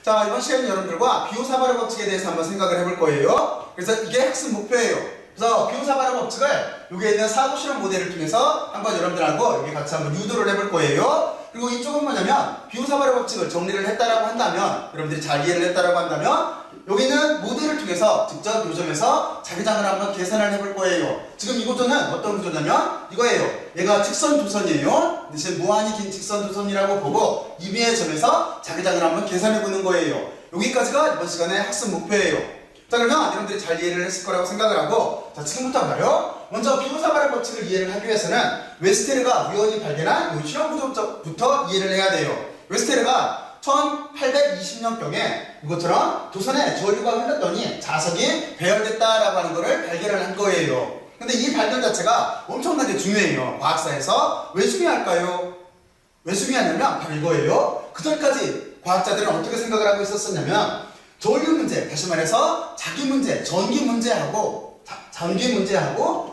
자, 이번 시간은 여러분들과 비호사바르 법칙에 대해서 한번 생각을 해볼 거예요. 그래서 이게 학습 목표예요. 그래서 비호사바르 법칙을 여기에 있는 사고 실험 모델을 통해서 한번 여러분들하고 여기 같이 한번 유도를 해볼 거예요. 그리고 이쪽은 뭐냐면 비호사바르 법칙을 정리를 했다라고 한다면, 여러분들이 잘 이해를 했다라고 한다면 여기는 모델을 통해서 직접 요점에서 자기장을 한번 계산을 해볼 거예요. 지금 이 구조는 어떤 구조냐면 이거예요. 얘가 직선 두선이에요. 대신 무한히 긴 직선 두선이라고 보고 이 위의 점에서 자기장을 한번 계산해 보는 거예요. 여기까지가 이번 시간의 학습 목표예요. 자, 그러면 여러분들이 잘 이해를 했을 거라고 생각을 하고, 자, 지금부터 봐요. 먼저 비호사바르 법칙을 이해를 하기 위해서는 웨스테르가 우연히 발견한 이 실험 구조부터 이해를 해야 돼요. 웨스테르가 1820년경에 이것처럼 도선에 저류가 흘렀더니 자석이 배열됐다라고 하는 것을 발견을 한 거예요. 근데 이 발견 자체가 엄청나게 중요해요. 과학사에서. 왜 중요할까요? 왜 중요하냐면 바로 이거예요. 그전까지 과학자들은 어떻게 생각을 하고 있었었냐면 전류 문제, 다시 말해서 자기 문제, 전기 문제하고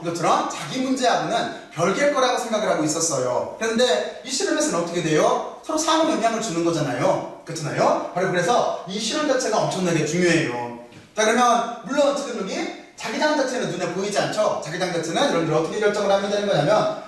이것처럼 자기 문제하고는 별개일 거라고 생각을 하고 있었어요. 그런데 이 실험에서는 어떻게 돼요? 서로 상호 영향을 주는 거잖아요. 그렇잖아요? 바로 그래서 이 실험 자체가 엄청나게 중요해요. 자, 그러면 물론 지금 여기 자기장 자체는 눈에 보이지 않죠? 자기장 자체는 여러분들 어떻게 결정을 하면 되는 거냐면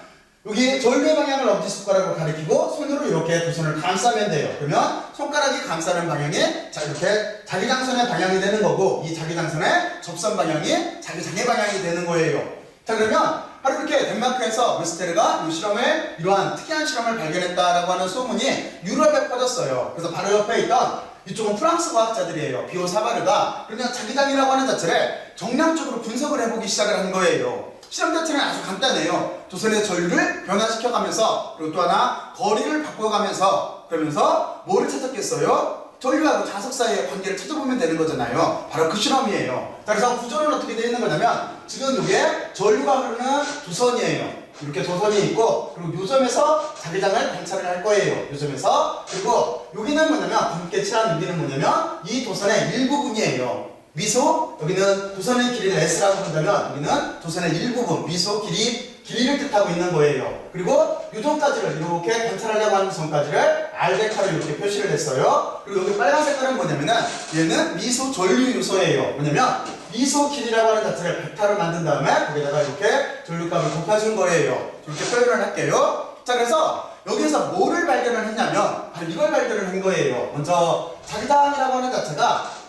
여기 전류의 방향을 엄지손가락으로 가리키고 손으로 이렇게 두 손을 감싸면 돼요. 그러면 손가락이 감싸는 방향이 자 이렇게 자기장선의 방향이 되는 거고, 이 자기장선의 접선 방향이 자기장의 방향이 되는 거예요. 자, 그러면 바로 이렇게 덴마크에서 웨스테르가 이 실험을, 이러한 특이한 실험을 발견했다라고 하는 소문이 유럽에 퍼졌어요. 그래서 바로 옆에 있던 이쪽은 프랑스 과학자들이에요. 비호사바르가 그냥 자기장이라고 하는 자체를 정량적으로 분석을 해보기 시작을 한 거예요. 실험 자체는 아주 간단해요. 도선의 전류를 변화시켜가면서, 그리고 또 하나 거리를 바꿔가면서, 그러면서 뭐를 찾았겠어요? 전류하고 자석 사이의 관계를 찾아보면 되는 거잖아요. 바로 그 실험이에요. 자, 그래서 구조는 어떻게 되어 있는 거냐면 지금 이게 전류가 흐르는 두선이에요. 이렇게 도선이 있고, 그리고 요점에서 자기장을 관찰을 할 거예요. 요점에서. 그리고 여기는 뭐냐면 붉게 칠한 여기는 뭐냐면 이 도선의 일부분이에요. 미소, 여기는 도선의 길이를 S라고 본다면 여기는 도선의 일부분, 미소, 길이를 뜻하고 있는 거예요. 그리고 요점까지를 이렇게 관찰하려고 하는 점까지를 R벡터로 이렇게 표시를 했어요. 그리고 여기 빨간 색깔은 뭐냐면은 얘는 미소 전류 요소예요. 뭐냐면 미소 길이라고 하는 자체를 벡터로 만든 다음에 거기다가 이렇게 전류값을 곱해준 거예요. 이렇게 표현을 할게요. 자, 그래서 여기서 뭐를 발견을 했냐면 바로 이걸 발견을 한 거예요. 먼저 자기장이라고 하는 자체가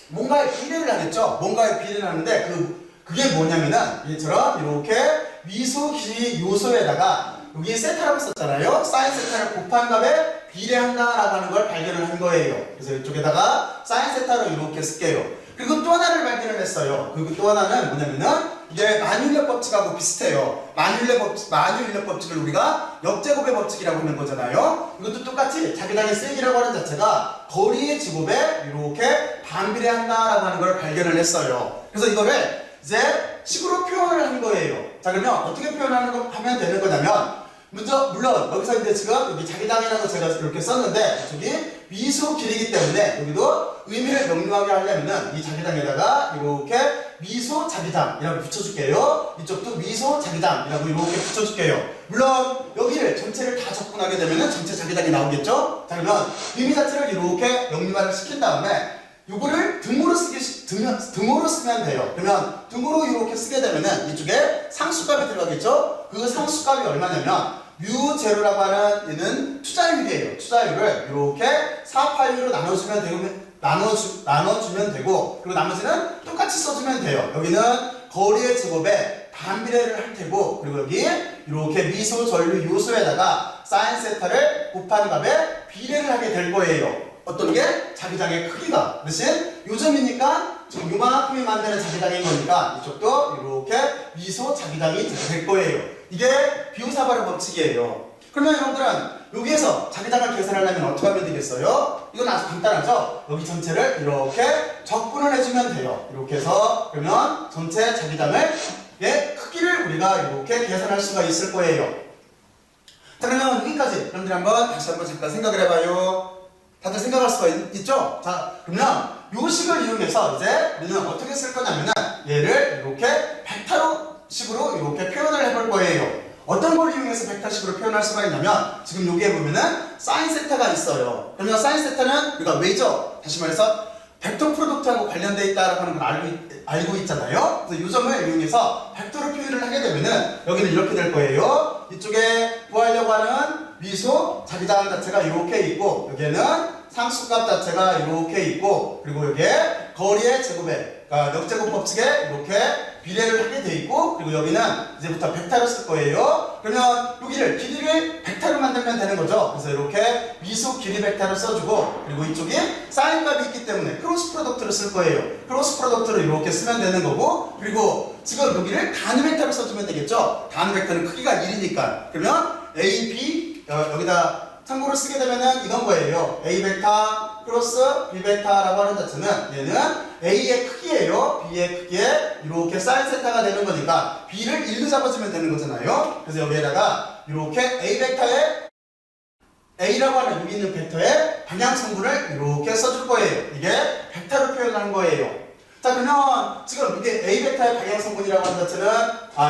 뭔가의 비례를 하겠죠. 뭔가의 비례를 하는데 그게 뭐냐면은 이처럼 이렇게 미소 길이 요소에다가 여기 세타라고 썼잖아요. 사인 세타를 곱한 값에 비례한다라고 하는 걸 발견을 한 거예요. 그래서 이쪽에다가 사인 세타로 이렇게 쓸게요. 그리고 또 하나를 발견을 했어요. 그리고 또 하나는 뭐냐면은 이게 만유인력 법칙하고 비슷해요. 만유인력 법칙을 우리가 역제곱의 법칙이라고 하는 거잖아요. 이것도 똑같이 자기장의 세기라고 하는 자체가 거리의 제곱에 이렇게 반비례한다라고 하는 걸 발견을 했어요. 그래서 이거를 이제 식으로 표현을 한 거예요. 자, 그러면 어떻게 하면 되는 거냐면 물론 여기서 이제 지금 여기 자기장이라고 제가 이렇게 썼는데 저기 미소 길이기 때문에 여기도 의미를 명료하게 하려면은 이 자기장에다가 이렇게 미소 자기장이라고 붙여줄게요. 이쪽도 미소 자기장이라고 이렇게 붙여줄게요. 물론 여기를 전체를 다 적분하게 되면은 전체 자기장이 나오겠죠? 자, 그러면 의미 자체를 이렇게 명료화를 시킨 다음에 요거를 등호로 쓰면 돼요. 그러면 등호로 이렇게 쓰게 되면은 이쪽에 상수값이 들어가겠죠? 그 상수값이 얼마냐면 μ0라고 하는 얘는 투자율이에요. 투자율을 이렇게 4,8로 나눠주면 되고, 그리고 나머지는 똑같이 써주면 돼요. 여기는 거리의 제곱에 반비례를 할 테고, 그리고 여기 이렇게 미소 전류 요소에다가 사인 세타를 곱한 값에 비례를 하게 될 거예요. 어떤 게? 자기장의 크기가. 대신 요점이니까 지금 요만큼이 만드는 자기장인 거니까 이쪽도 이렇게 미소 자기장이 될 거예요. 이게 비호사바르 법칙이에요. 그러면 여러분들은 여기에서 자기장을 계산하려면 어떻게 하면 되겠어요? 이건 아주 간단하죠? 여기 전체를 이렇게 적분을 해주면 돼요. 이렇게 해서 그러면 전체 자기장의 크기를 우리가 이렇게 계산할 수가 있을 거예요. 자, 그러면 여기까지 여러분들이 다시 한번 잠깐 생각을 해봐요. 다들 생각할 수가 있죠? 자, 그러면 요 식을 이용해서 이제 우리는 어떻게 쓸 거냐면은 얘를 이렇게 벡터로 식으로 이렇게 표현을 해볼 거예요. 어떤 걸 이용해서 벡터식으로 표현할 수가 있냐면 지금 여기에 보면은 사인 세타가 있어요. 그러면 사인 세타는 우리가 왜죠? 다시 말해서 벡터 프로덕트하고 관련되어 있다라고 하는 걸 알고 있잖아요. 그래서 이 점을 이용해서 벡터로 표현을 하게 되면은 여기는 이렇게 될 거예요. 이쪽에 구하려고 하는 미소 자기장 자체가 이렇게 있고 여기에는 상수값 자체가 이렇게 있고 그리고 여기에 거리의 제곱에 그러니까 역제곱 법칙에 이렇게 비례를 하게 돼 있고 그리고 여기는 이제부터 벡터를 쓸 거예요. 그러면 여기를 길이를 벡터로 만들면 되는 거죠. 그래서 이렇게 미소 길이 벡터를 써주고 그리고 이쪽에 사인 값이 있기 때문에 크로스 프로덕트를 쓸 거예요. 크로스 프로덕트를 이렇게 쓰면 되는 거고 그리고 지금 여기를 단위 벡터를 써주면 되겠죠. 단위 벡터는 크기가 1이니까 그러면 A, B 여기다 참고로 쓰게 되면은 이건 거예요. A 벡터 크로스 B 벡터라고 하는 자체는 얘는 A의 크기예요. B의 크기에 이렇게 사인 세타가 되는 거니까 B를 1로 잡아주면 되는 거잖아요. 그래서 여기에다가 이렇게 A 벡터에 A라고 하는 여기 있는 벡터의 방향 성분을 이렇게 써줄 거예요. 이게 벡터로 표현하는 거예요. 자 그러면 지금 이게 A 벡터의 방향 성분이라고 하는 자체는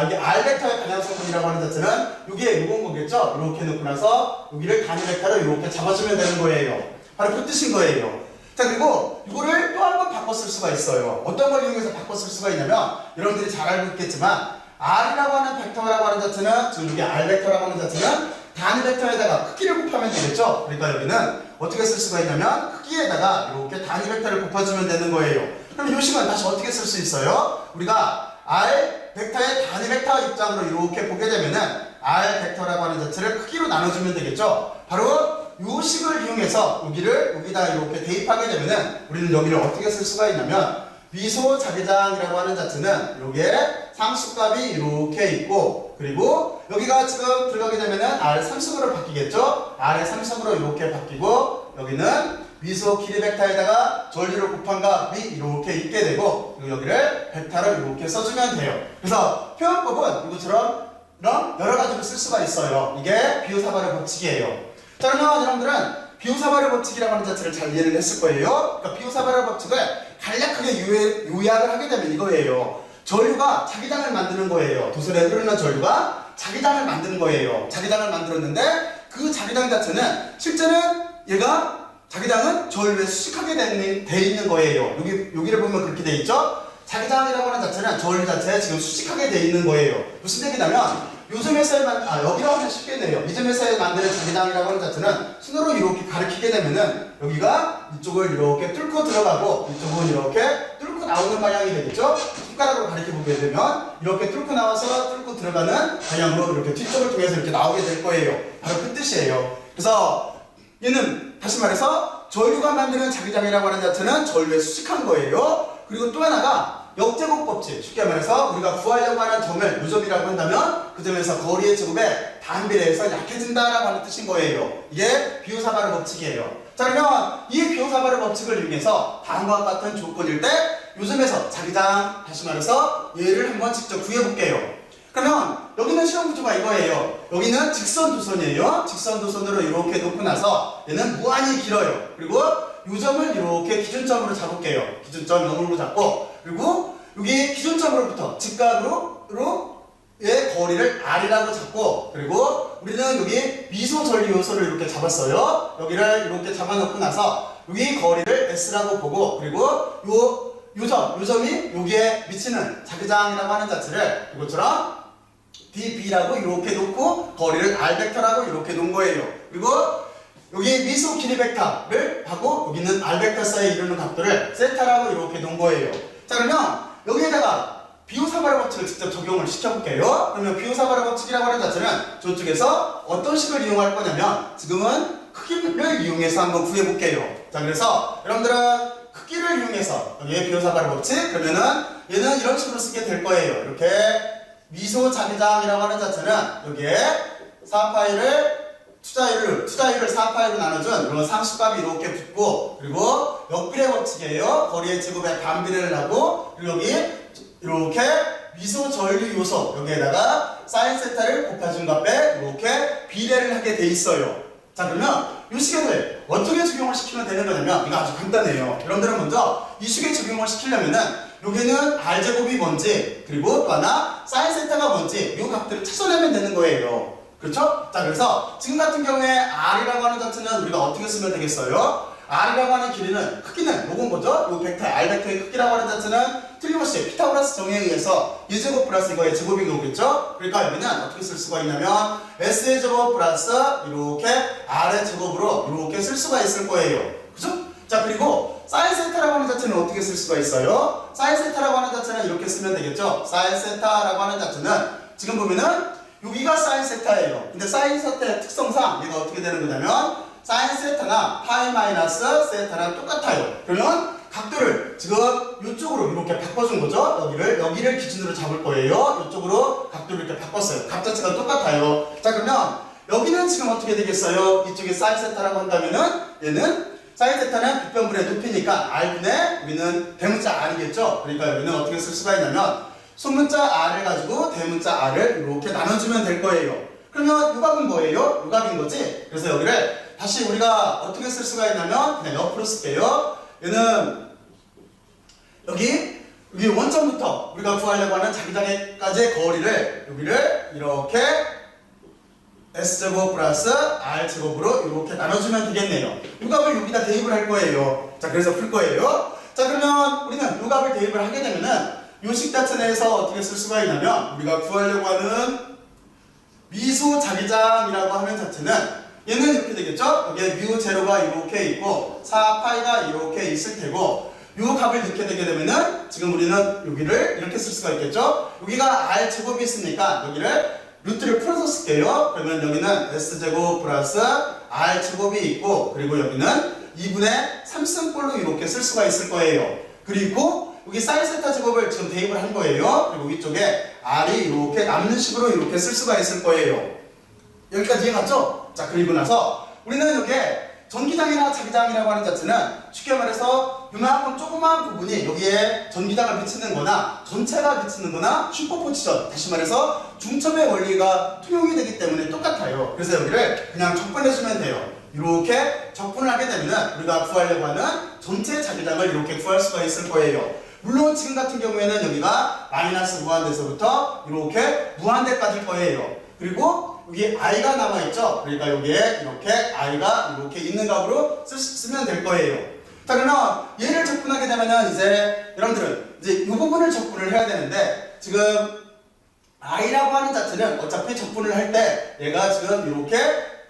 이게 R 벡터의 방향 성분이라고 하는 자체는 이게 요건 거겠죠? 이렇게 놓고 나서 여기를 단위 벡터로 이렇게 잡아주면 되는 거예요. 바로 그 뜻인 거예요. 자 그리고 이거를 또 한 번 바꿔 쓸 수가 있어요. 어떤 걸 이용해서 바꿔 쓸 수가 있냐면 여러분들이 잘 알고 있겠지만 R이라고 하는 벡터라고 하는 자체는 지금 여기 R 벡터라고 하는 자체는 단위 벡터에다가 크기를 곱하면 되겠죠? 그러니까 여기는 어떻게 쓸 수가 있냐면 크기에다가 이렇게 단위 벡터를 곱해주면 되는 거예요. 그럼 이 식은 다시 어떻게 쓸 수 있어요? 우리가 R 벡터의 단위 벡터 입장으로 이렇게 보게 되면은 R 벡터라고 하는 자체를 크기로 나눠주면 되겠죠? 바로 이 식을 이용해서 여기다 이렇게 대입하게 되면은 우리는 여기를 어떻게 쓸 수가 있냐면 미소 자기장이라고 하는 자체는 여기에 상수값이 이렇게 있고 그리고 여기가 지금 들어가게 되면은 R 3승으로 바뀌겠죠? R의 3승으로 이렇게 바뀌고 여기는 미소 길이 벡터에다가 전류를 곱한 값이 이렇게 있게 되고 그리고 여기를 벡터를 이렇게 써주면 돼요. 그래서 표현법은 이것처럼 여러 가지로 쓸 수가 있어요. 이게 비호사발의 법칙이에요. 자 그러면 여러분들은 비호사발의 법칙이라고 하는 자체를 잘 이해를 했을 거예요. 그러니까 비호사발의 법칙을 간략하게 요약을 하게 되면 이거예요. 전류가 자기장을 만드는 거예요. 도설에 흐르는 전류가 자기장을 만드는 거예요. 자기장을 만들었는데 그 자기장 자체는 실제는 얘가 자기장은 전류에 수식하게 돼 있는 거예요. 여기를 보면 그렇게 돼 있죠? 자기장이라고 하는 자체는 전류 자체에 지금 수식하게 돼 있는 거예요. 무슨 얘기냐면 여기라고 하면 쉽겠네요. 이 점에서 만드는 자기장이라고 하는 자체는 순으로 이렇게 가리키게 되면은 여기가 이쪽을 이렇게 뚫고 들어가고 이쪽은 이렇게 뚫고 나오는 방향이 되겠죠? 손가락으로 가리켜보게 되면 이렇게 뚫고 나와서 뚫고 들어가는 방향으로 이렇게 뒤쪽을 통해서 이렇게 나오게 될 거예요. 바로 그 뜻이에요. 그래서 얘는 다시 말해서 전류가 만드는 자기장이라고 하는 자체는 전류에 수식한 거예요. 그리고 또 하나가 역제곱 법칙, 쉽게 말해서 우리가 구하려고 하는 점을 요점이라고 한다면 그 점에서 거리의 제곱에 반비례해서 약해진다라고 하는 뜻인 거예요. 이게 비호사발의 법칙이에요. 자 그러면 이 비호사발의 법칙을 이용해서 다음과 같은 조건일 때 요점에서 자기장, 다시 말해서 얘를 한번 직접 구해볼게요. 그러면 여기는 시험 구조가 이거예요. 여기는 직선 두선이에요. 직선 두선으로 이렇게 놓고 나서 얘는 무한히 길어요. 그리고 이 점을 이렇게 기준점으로 잡을게요. 기준점 0으로 잡고 그리고 여기 기준점으로부터 직각으로의 거리를 R이라고 잡고 그리고 우리는 여기 미소 전류 요소를 이렇게 잡았어요. 여기를 이렇게 잡아놓고 나서 여기 거리를 S라고 보고 그리고 요점이 여기에 미치는 자기장이라고 하는 자체를 이것처럼 dB라고 이렇게 놓고 거리를 R 벡터라고 이렇게 놓은 거예요. 그리고 여기 미소 길이 벡터를 하고 여기는 R 벡터 사이에 이루는 각도를 세타라고 이렇게 놓은 거예요. 자 그러면 여기에다가 비호사발의 법칙을 직접 적용을 시켜볼게요. 그러면 비호사발의 법칙이라고 하는 자체는 저쪽에서 어떤 식을 이용할 거냐면 지금은 크기를 이용해서 한번 구해볼게요. 자 그래서 여러분들은 크기를 이용해서 여기에 비호사발의 법칙 그러면은 얘는 이런 식으로 쓰게 될 거예요. 이렇게 미소 자기장이라고 하는 자체는 여기에 4파이를 투자율을 4파이로 나눠준 이런 상수값이 이렇게 붙고 그리고 역비례 법칙이에요. 거리의 제곱에 반비례를 하고 그리고 여기 이렇게 미소 전류 요소 여기에다가 사인 세타를 곱해준 값에 이렇게 비례를 하게 돼 있어요. 자 그러면 이 식에도 어떻게 적용을 시키면 되는 거냐면 이거 아주 간단해요. 여러분들은 먼저 이 식에 적용을 시키려면은 여기는 r제곱이 뭔지 그리고 또 하나 사인 세타가 뭔지 이 값들을 찾아내면 되는 거예요. 그렇죠? 자, 그래서 지금 같은 경우에 r이라고 하는 자체는 우리가 어떻게 쓰면 되겠어요? r이라고 하는 길이는 크기는 요건 뭐죠? 요 벡터 r 벡터의 크기라고 하는 자체는 틀림없이 피타고라스 정의에 의해서 2제곱 플러스 이거의 제곱이 오겠죠? 그러니까 여기는 어떻게 쓸 수가 있냐면 s의 제곱 플러스 이렇게 r의 제곱으로 이렇게 쓸 수가 있을 거예요. 그죠? 자, 그리고 사인 세타라고 하는 자체는 어떻게 쓸 수가 있어요? 사인 세타라고 하는 자체는 이렇게 쓰면 되겠죠? 사인 세타라고 하는 자체는 지금 보면은 여기가 사인 세타예요. 근데 사인 세타의 특성상 얘가 어떻게 되는 거냐면 사인 세타나 파이 마이너스 세타랑 똑같아요. 그러면 각도를 지금 이쪽으로 이렇게 바꿔준 거죠. 여기를 기준으로 잡을 거예요. 이쪽으로 각도를 이렇게 바꿨어요. 값 자체가 똑같아요. 자, 그러면 여기는 지금 어떻게 되겠어요? 이쪽에 사인 세타라고 한다면은 얘는 사인 세타는 빗변분의 높이니까 r분의 여기는 대문자 r이겠죠. 그러니까 여기는 어떻게 쓸 수가 있냐면 소문자 r을 가지고 대문자 r을 이렇게 나눠주면 될 거예요. 그러면 이 값은 뭐예요? 이 값인 거지. 그래서 여기를 다시 우리가 어떻게 쓸 수가 있냐면 그냥 옆으로 쓸게요. 얘는 여기 원점부터 우리가 구하려고 하는 자기장까지의 거리를 여기를 이렇게 s제곱 플러스 r제곱으로 이렇게 나눠주면 되겠네요. 이 값을 여기다 대입을 할 거예요. 자, 그래서 풀 거예요. 자, 그러면 우리는 이 값을 대입을 하게 되면은 이 식 자체 내에서 어떻게 쓸 수가 있냐면 우리가 구하려고 하는 미수 자기장이라고 하는 자체는 얘는 이렇게 되겠죠? 여기에 뮤 제로가 이렇게 있고 4파이가 이렇게 있을 테고 이 값을 넣게 되게 되면은 지금 우리는 여기를 이렇게 쓸 수가 있겠죠? 여기가 r제곱이 있으니까 여기를 루트를 풀어서 쓸게요. 그러면 여기는 s제곱 플러스 r제곱이 있고 그리고 여기는 2분의 3승꼴로 이렇게 쓸 수가 있을 거예요. 그리고 여기 사인 세타 제곱을 지금 대입을 한 거예요. 그리고 위쪽에 r이 이렇게 남는 식으로 이렇게 쓸 수가 있을 거예요. 여기까지 이해갔죠? 자, 그리고 나서 우리는 여기에 전기장이나 자기장이라고 하는 자체는 쉽게 말해서 이만큼 조그마한 부분이 여기에 전기장을 비치는 거나 전체가 비치는 거나 슈퍼포지션, 다시 말해서 중첩의 원리가 통용이 되기 때문에 똑같아요. 그래서 여기를 그냥 적분해주면 돼요. 이렇게 적분을 하게 되면 우리가 구하려고 하는 전체 자기장을 이렇게 구할 수가 있을 거예요. 물론 지금 같은 경우에는 여기가 마이너스 무한대에서부터 이렇게 무한대까지일 거예요. 그리고 여기 i가 남아있죠? 그러니까 여기에 이렇게 i가 이렇게 있는 값으로 쓰면 될 거예요. 자, 그러면 얘를 적분하게 되면은 이제 여러분들은 이제 이 부분을 적분을 해야 되는데 지금 i라고 하는 자체는 어차피 적분을 할 때 얘가 지금 이렇게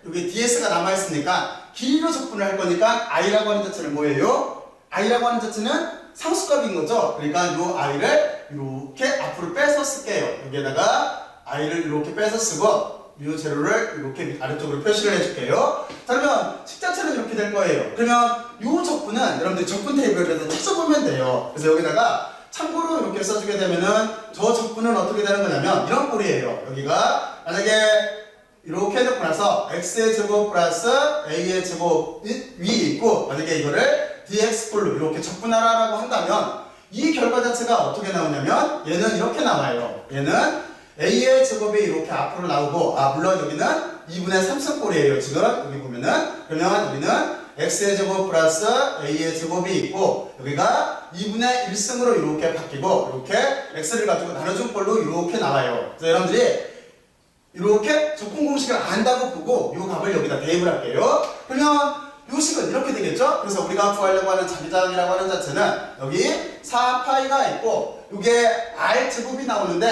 여기 ds가 남아있으니까 길이로 적분을 할 거니까 i라고 하는 자체는 뭐예요? i라고 하는 자체는 상수값인 거죠. 그러니까 이 i를 이렇게 앞으로 빼서 쓸게요. 여기에다가 i를 이렇게 빼서 쓰고 뮤 제로를 이렇게 아래쪽으로 표시를 해줄게요. 자, 그러면 식 자체는 이렇게 될 거예요. 그러면 이 적분은 여러분들이 적분 테이블에서 찾아보면 돼요. 그래서 여기다가 참고로 이렇게 써주게 되면은 저 적분은 어떻게 되는 거냐면 이런 꼴이에요. 여기가 만약에 이렇게 해놓고 나서 x의 제곱 플러스 a의 제곱 위에 있고 만약에 이거를 dx꼴로 이렇게 적분하라고 한다면 이 결과 자체가 어떻게 나오냐면 얘는 이렇게 나와요. 얘는 a의 제곱이 이렇게 앞으로 나오고 물론 여기는 2분의 3승꼴이에요. 지금 여기 보면은 그러면 여기는 x의 제곱 플러스 a의 제곱이 있고 여기가 2분의 1승으로 이렇게 바뀌고 이렇게 x를 가지고 나눠준 꼴로 이렇게 나와요. 그래서 여러분들이 이렇게 적분 공식을 안다고 보고 이 값을 여기다 대입을 할게요. 그러면 이 식은 이렇게 되겠죠? 그래서 우리가 구하려고 하는 자기장이라고 하는 자체는 여기 4파이가 있고 이게 r제곱이 나오는데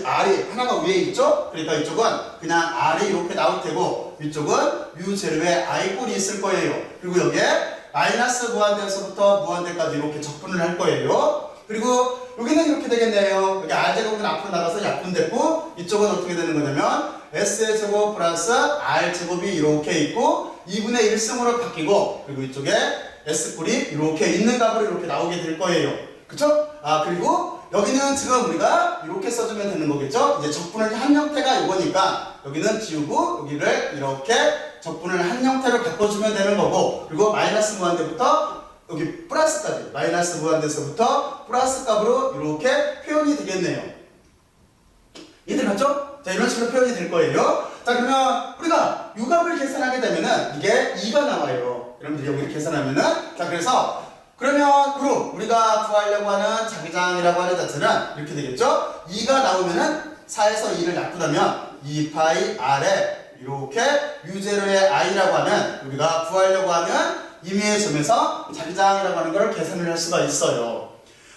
r이 하나가 위에 있죠? 그러니까 이쪽은 그냥 r이 이렇게 나올 테고 이쪽은 뮤 제로의 i꼴이 있을 거예요. 그리고 여기에 마이너스 무한대에서부터 무한대까지 이렇게 적분을 할 거예요. 그리고 여기는 이렇게 되겠네요. 여기 r제곱은 앞으로 나가서 약분됐고 이쪽은 어떻게 되는 거냐면 s의 제곱 플러스 r제곱이 이렇게 있고 2분의 1승으로 바뀌고 그리고 이쪽에 s꼴이 이렇게 있는 값으로 이렇게 나오게 될 거예요. 그쵸? 그리고 여기는 지금 우리가 이렇게 써주면 되는 거겠죠? 이제 적분을 한 형태가 이거니까 여기는 지우고 여기를 이렇게 적분을 한 형태로 바꿔주면 되는 거고 그리고 마이너스 무한대부터 여기 플러스까지 마이너스 무한대에서부터 플러스 값으로 이렇게 표현이 되겠네요. 이해들 갔죠? 자, 이런 식으로 표현이 될 거예요. 자, 그러면 우리가 요 값을 계산하게 되면은 이게 2가 나와요. 여러분들이 여기를 계산하면은. 자, 그래서 그럼 우리가 구하려고 하는 자기장이라고 하는 자체는 이렇게 되겠죠? 2가 나오면은 4에서 2를 납부하면 2파이 r에 이렇게 u0의 i라고 하는 우리가 구하려고 하는 임의의 점에서 자기장이라고 하는 걸 계산을 할 수가 있어요.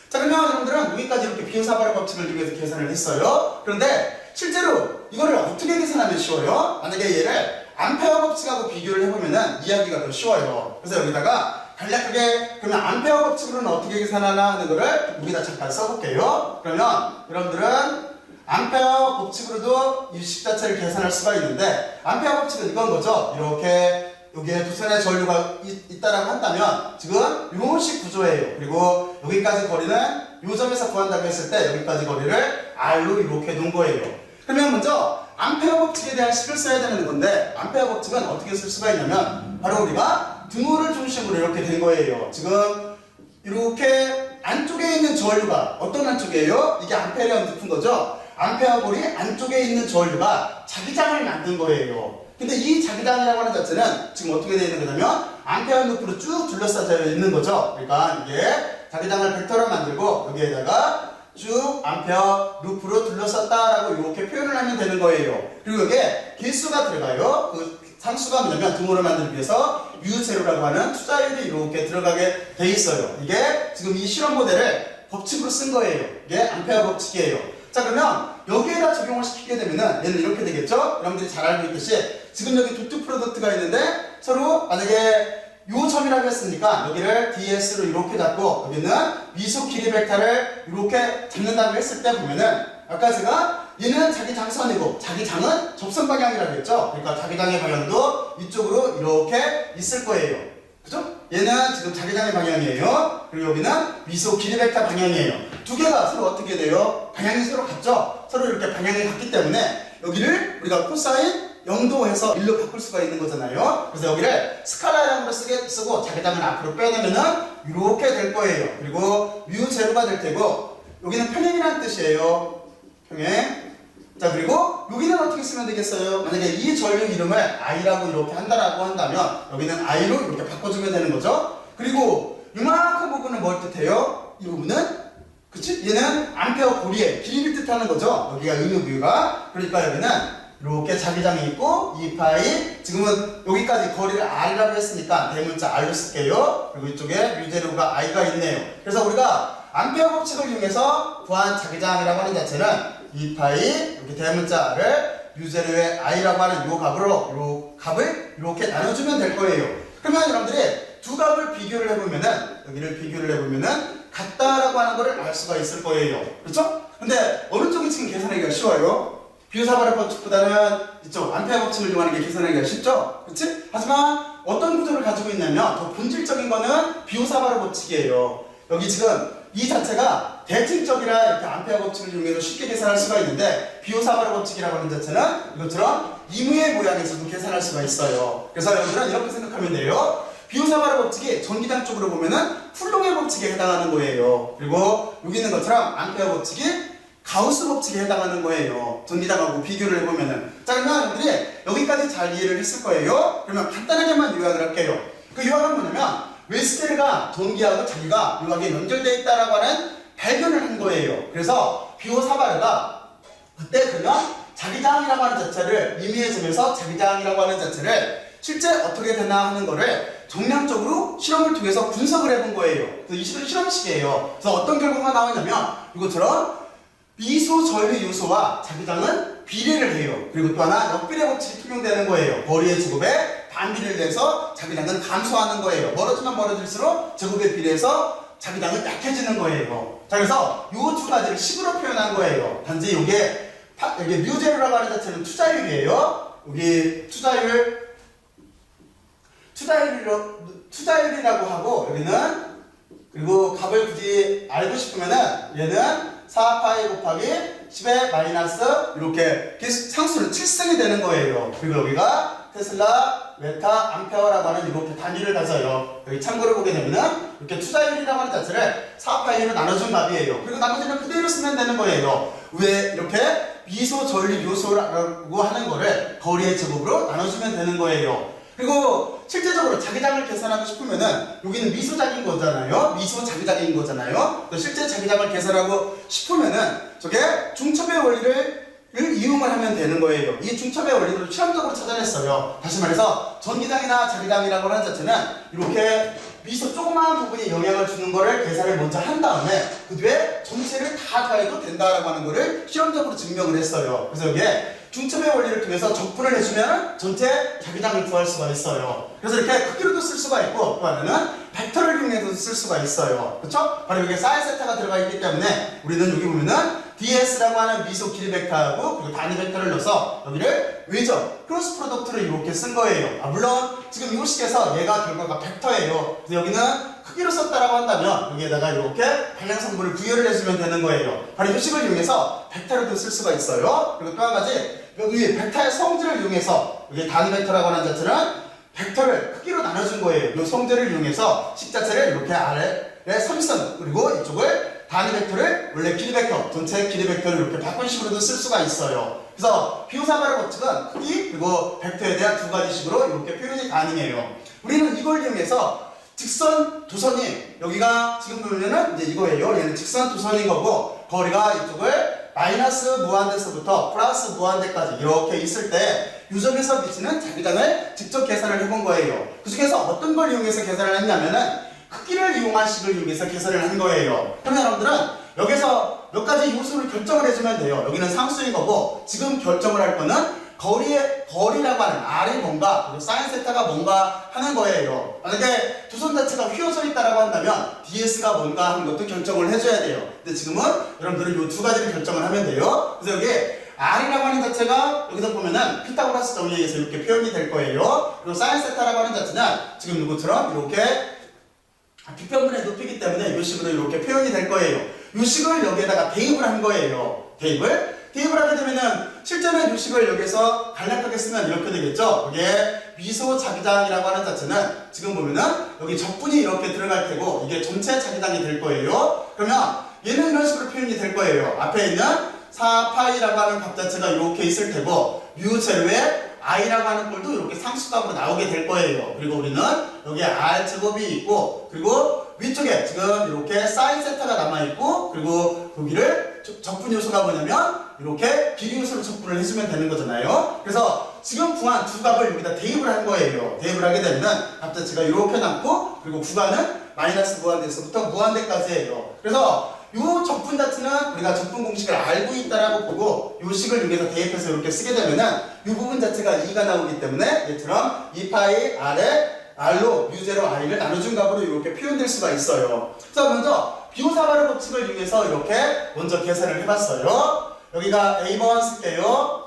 자, 그러면 여러분들은 여기까지 이렇게 비교사발의 법칙을 이용해서 계산을 했어요. 그런데 실제로 이거를 어떻게 계산하면 쉬워요? 만약에 얘를 암페어 법칙하고 비교를 해보면은 이야기가 더 쉬워요. 그래서 여기다가 간략하게 그러면 암페어 법칙으로는 어떻게 계산하나 하는 거를 여기다 잠깐 써볼게요. 그러면 여러분들은 암페어 법칙으로도 이 식 자체를 계산할 수가 있는데 암페어 법칙은 이건 거죠. 이렇게 여기에 두 선의 전류가 있다라고 한다면 지금 이런 식 구조예요. 그리고 여기까지 거리는 이 점에서 구한다고 했을 때 여기까지 거리를 R로 이렇게 놓은 거예요. 그러면 먼저 암페어 법칙에 대한 식을 써야 되는 건데 암페어 법칙은 어떻게 쓸 수가 있냐면 바로 우리가 등호를 중심으로 이렇게 된 거예요. 지금 이렇게 안쪽에 있는 전류가 어떤 안쪽이에요? 이게 암페어랑 붙은 거죠. 암페어 볼이 안쪽에 있는 전류가 자기장을 만든 거예요. 근데 이 자기장이라고 하는 자체는 지금 어떻게 되어 있는 거냐면 암페어 루프로 쭉 둘러싸여 있는 거죠. 그러니까 이게 자기장을 벡터로 만들고 여기에다가 쭉 암페어 루프로 둘러쌌다라고 이렇게 표현을 하면 되는 거예요. 그리고 여기에 개수가 들어가요. 그 상수가 뭐냐면 등호를 만들기 위해서 U0라고 하는 투자율이 이렇게 들어가게 돼 있어요. 이게 지금 이 실험 모델을 법칙으로 쓴 거예요. 이게 암페어 법칙이에요. 자, 그러면 여기에다 적용을 시키게 되면은 얘는 이렇게 되겠죠? 여러분들이 잘 알고 있듯이 지금 여기 도트 프로덕트가 있는데 서로 만약에 요 점이라고 했으니까 여기를 DS로 이렇게 잡고 여기는 미속 길이 벡터를 이렇게 잡는다고 했을 때 보면은 아까 제가 얘는 자기 장선이고 자기 장은 접선 방향이라고 했죠? 그러니까 자기 장의 방향도 이쪽으로 이렇게 있을 거예요. 그죠? 얘는 지금 자기 장의 방향이에요. 그리고 여기는 미속 길이 벡터 방향이에요. 두 개가 서로 어떻게 돼요? 방향이 서로 같죠? 서로 이렇게 방향이 같기 때문에 여기를 우리가 코사인 0도해서 1로 바꿀 수가 있는 거잖아요. 그래서 여기를 스칼라형으로 쓰고 자기장을 앞으로 빼내면은 이렇게 될 거예요. 그리고 U0가 될 테고 여기는 평행이라는 뜻이에요. 평행. 자, 그리고 여기는 어떻게 쓰면 되겠어요? 만약에 이 전류 이름을 I라고 이렇게 한다라고 한다면 여기는 I로 이렇게 바꿔주면 되는 거죠. 그리고 이만큼 부분은 뭘 뜻해요? 이 부분은 그치? 얘는 암페어 고리의 길이를 뜻하는 거죠. 여기가 음유뷰가. 그러니까 여기는 이렇게 자기장이 있고 2파이 지금은 여기까지 거리를 R이라고 했으니까 대문자 R로 쓸게요. 그리고 이쪽에 뮤제로가 I가 있네요. 그래서 우리가 암페어 법칙을 이용해서 구한 자기장이라고 하는 자체는 2파이 이렇게 대문자 R을 뮤제로의 I라고 하는 요 값을 이렇게 나눠주면 될 거예요. 그러면 여러분들이 두 값을 비교를 해보면은 여기를 비교를 해보면은 같다라고 하는 거를 알 수가 있을 거예요. 그렇죠? 근데 어느 쪽이 지금 계산하기가 쉬워요? 비교사발의 법칙보다는 이쪽 암페어 법칙을 이용하는 게 계산하기가 쉽죠? 그렇지? 하지만 어떤 구조를 가지고 있냐면 더 본질적인 거는 비교사발의 법칙이에요. 여기 지금 이 자체가 대칭적이라 이렇게 암페어 법칙을 이용해서 쉽게 계산할 수가 있는데 비교사발의 법칙이라고 하는 자체는 이것처럼 이무의 모양에서도 계산할 수가 있어요. 그래서 여러분들은 이렇게 생각하면 돼요. 비교사발의 법칙이 전기장 쪽으로 보면은 쿨롱의 법칙에 해당하는 거예요. 그리고 여기 있는 것처럼 암페어 법칙이 가우스 법칙에 해당하는 거예요. 전기장하고 비교를 해보면은. 자, 그러면 여러분들이 여기까지 잘 이해를 했을 거예요. 그러면 간단하게만 요약을 할게요. 그 요약은 뭐냐면 웨스텔가 전기하고 자기가 요약에 연결되어 있다라고 하는 발견을 한 거예요. 그래서 비오사바르가 그때 그러면 자기장이라고 하는 자체를 임의의 점에서 자기장이라고 하는 자체를 실제 어떻게 되나 하는 거를 정량적으로 실험을 통해서 분석을 해본 거예요. 그래서 이 식은 실험식이에요. 그래서 어떤 결과가 나오냐면 이것처럼 미소 전류 요소와 자기장은 비례를 해요. 그리고 또 하나 역비례 법칙이 적용되는 거예요. 거리의 제곱에 반비례를 내서 자기장은 감소하는 거예요. 멀어지면 멀어질수록 제곱에 비례해서 자기장은 약해지는 거예요. 자, 그래서 이 두 가지를 식으로 표현한 거예요. 단지 이게 뮤제로라고 하는 자체는 투자율이에요. 여기 투자율이라고 하고 여기는 그리고 값을 굳이 알고 싶으면은 얘는 4파이 곱하기 10의 마이너스 이렇게 상수는 7승이 되는 거예요. 그리고 여기가 테슬라, 메타, 암페어라고 하는 이렇게 단위를 가져요. 여기 참고를 보게 되면은 이렇게 투자율이라고 하는 자체를 4파이로 나눠준 값이에요. 그리고 나머지는 그대로 쓰면 되는 거예요. 위에 이렇게 미소 전립 요소라고 하는 거를 거리의 제곱으로 나눠주면 되는 거예요. 그리고 실제적으로 자기장을 계산하고 싶으면은 여기는 미소작인 거잖아요. 미소 자기장인 거잖아요. 실제 자기장을 계산하고 싶으면은 저게 중첩의 원리를 이용을 하면 되는 거예요. 이 중첩의 원리를 실험적으로 찾아냈어요. 다시 말해서 전기장이나 자기장이라고 하는 자체는 이렇게 미소 조그마한 부분에 영향을 주는 거를 계산을 먼저 한 다음에 그 뒤에 전체를 다 더해도 된다라고 하는 거를 실험적으로 증명을 했어요. 그래서 여기에 중첩의 원리를 통해서 적분을 해주면 전체 자기장을 구할 수가 있어요. 그래서 이렇게 크기로도 쓸 수가 있고 또 하나는 벡터를 이용해서 쓸 수가 있어요. 그렇죠? 바로 여기에 사인 세타가 들어가 있기 때문에 우리는 여기 보면은 ds라고 하는 미소 길이 벡터하고 그리고 단위 벡터를 넣어서 여기를 외적 크로스 프로덕트를 이렇게 쓴 거예요. 물론 지금 이 식에서 얘가 결과가 벡터예요. 그래서 여기는 크기로 썼다라고 한다면 여기에다가 이렇게 방향성분을 부여를 해주면 되는 거예요. 바로 이 식을 이용해서 벡터로도 쓸 수가 있어요. 그리고 또 한 가지 여기 벡터의 성질을 이용해서 여기 단위 벡터라고 하는 자체는 벡터를 크기로 나눠준 거예요. 이 성질을 이용해서 식 자체를 이렇게 아래에 선선 그리고 이쪽을 단위 벡터를 원래 길이 벡터, 전체 길이 벡터를 이렇게 바꾼 식으로도 쓸 수가 있어요. 그래서 비호사발의 법칙은 크기 그리고 벡터에 대한 두 가지 식으로 이렇게 표현이 가능해요. 우리는 이걸 이용해서 직선 두선이 여기가 지금 보면은 이제 이거예요. 얘는 직선 두선인 거고 거리가 이쪽을 마이너스 무한대서부터 플러스 무한대까지 이렇게 있을 때 유점에서 미치는 자기장을 직접 계산을 해본 거예요. 그 중에서 어떤 걸 이용해서 계산을 했냐면은 크기를 이용한 식을 이용해서 계산을 한 거예요. 그러면 여러분들은 여기서 몇 가지 요소를 결정을 해주면 돼요. 여기는 상수인 거고 지금 결정을 할 거는 거리라고 하는 R이 뭔가 그리고 사인 세타가 뭔가 하는 거예요. 만약에 두선 자체가 휘어져 있다라고 한다면 DS가 뭔가 하는 것도 결정을 해줘야 돼요. 근데 지금은 여러분들은 이 두 가지를 결정을 하면 돼요. 그래서 여기 R이라고 하는 자체가 여기서 보면은 피타고라스 정리에 의해서 이렇게 표현이 될 거예요. 그리고 사인 세타라고 하는 자체는 지금 누구처럼 이렇게 비평분의 높이기 때문에 이 식으로 이렇게 표현이 될 거예요. 이 식을 여기에다가 대입을 한 거예요. 대입을 하게 되면은 실제는 이 식을 여기서 간략하게 쓰면 이렇게 되겠죠. 여기에 미소 자기장이라고 하는 자체는 지금 보면은 여기 적분이 이렇게 들어갈 테고 이게 전체 자기장이 될 거예요. 그러면 얘는 이런 식으로 표현이 될 거예요. 앞에 있는 4파이라고 하는 값 자체가 이렇게 있을 테고 뮤 제로에 i라고 하는 꼴도 이렇게 상수값으로 나오게 될 거예요. 그리고 우리는 여기에 r 제곱이 있고 그리고 위쪽에 지금 이렇게 사인 세타가 남아있고 그리고 여기를 적분 요소가 뭐냐면 이렇게 길이 요소로 적분을 해주면 되는 거잖아요. 그래서 지금 구한 두 값을 여기다 대입을 한 거예요. 대입을 하게 되면 값 자체가 이렇게 남고 그리고 구간은 마이너스 무한대에서부터 무한대까지예요. 그래서 이 적분 자체는 우리가 적분 공식을 알고 있다라고 보고 이 식을 여기서 대입해서 이렇게 쓰게 되면은 이 부분 자체가 2가 나오기 때문에 얘처럼 2파이 r에 r로 u0 i를 나눠준 값으로 이렇게 표현될 수가 있어요. 자, 먼저 비호사발의 법칙을 이용해서 이렇게 먼저 계산을 해봤어요. 여기가 A번 쓸게요.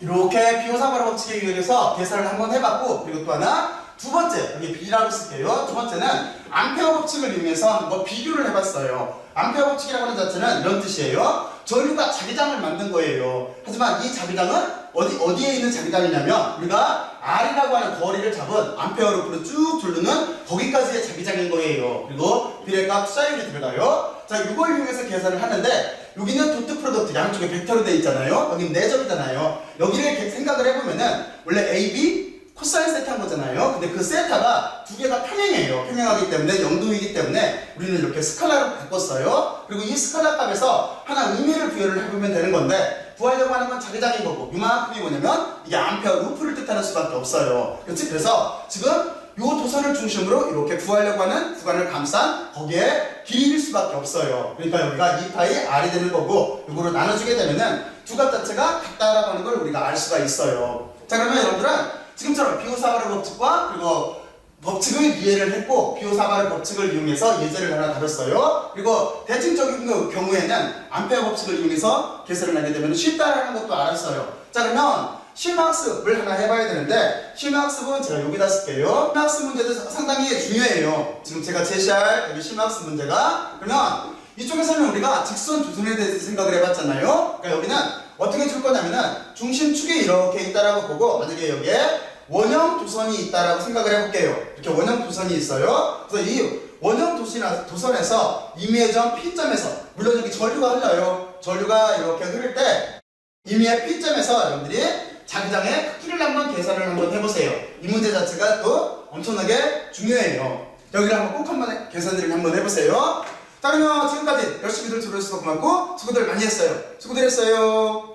이렇게 비호사발의 법칙에 의해서 계산을 한번 해봤고 그리고 또 하나 두 번째 여기 B라고 쓸게요. 두 번째는 암페어 법칙을 이용해서 한번 비교를 해봤어요. 암페어 법칙이라고 하는 자체는 이런 뜻이에요. 전류가 자기장을 만든 거예요. 하지만 이 자기장은 어디에 있는 자기장이냐면 우리가 R이라고 하는 거리를 잡은 암페어 루프로 쭉 돌르는 거기까지의 자기장인 거예요. 그리고 비례값 투자율이 들어가요. 자, 이걸 이용해서 계산을 하는데 여기는 도트 프로덕트 양쪽에 벡터로 되어 있잖아요. 여기는 내점이잖아요. 여기를 생각을 해보면은 원래 AB 코사인 세타인 거잖아요. 근데 그 세타가 두 개가 평행해요. 평행하기 때문에 0도이기 때문에 우리는 이렇게 스칼라로 바꿨어요. 그리고 이 스칼라 값에서 하나 의미를 부여를 해보면 되는 건데 구하려고 하는 건 자기장인 거고 이만큼이 뭐냐면 이게 암페어 루프를 뜻하는 수밖에 없어요. 그렇지? 그래서 지금 요 도선을 중심으로 이렇게 구하려고 하는 구간을 감싼 거기에 길이일 수밖에 없어요. 그러니까 여기가 2파이 r이 되는 거고 이거로 나눠주게 되면은 두 값 자체가 같다라고 하는 걸 우리가 알 수가 있어요. 자, 그러면 여러분들은 지금처럼 비호사발의 법칙과 그리고 법칙을 이해를 했고 비호사발의 법칙을 이용해서 예제를 하나 다뤘어요. 그리고 대칭적인 경우에는 암페어 법칙을 이용해서 계산을 하게 되면 쉽다라는 것도 알았어요. 자, 그러면 심화학습을 하나 해봐야 되는데 심화학습은 제가 여기다 쓸게요. 심화학습 문제도 상당히 중요해요. 지금 제가 제시할 여기 심화학습 문제가 그러면 이쪽에서는 우리가 직선 두선에 대해서 생각을 해봤잖아요. 그러니까 여기는 어떻게 줄 거냐면은 중심축이 이렇게 있다라고 보고 만약에 여기에 원형 두선이 있다라고 생각을 해볼게요. 이렇게 원형 두선이 있어요. 그래서 이 원형 도선에서 임의의 점 P점에서, 물론 여기 전류가 흘러요. 전류가 이렇게 흐를 때 임의의 P점에서 여러분들이 자기장의 크기를 한번 계산을 한번 해보세요. 이 문제 자체가 또 엄청나게 중요해요. 여기를 한번 꼭 한번 계산을 한번 해보세요. 자, 그러면 지금까지 열심히들 들어주셔서 고맙고 수고들 많이 했어요. 수고들 했어요.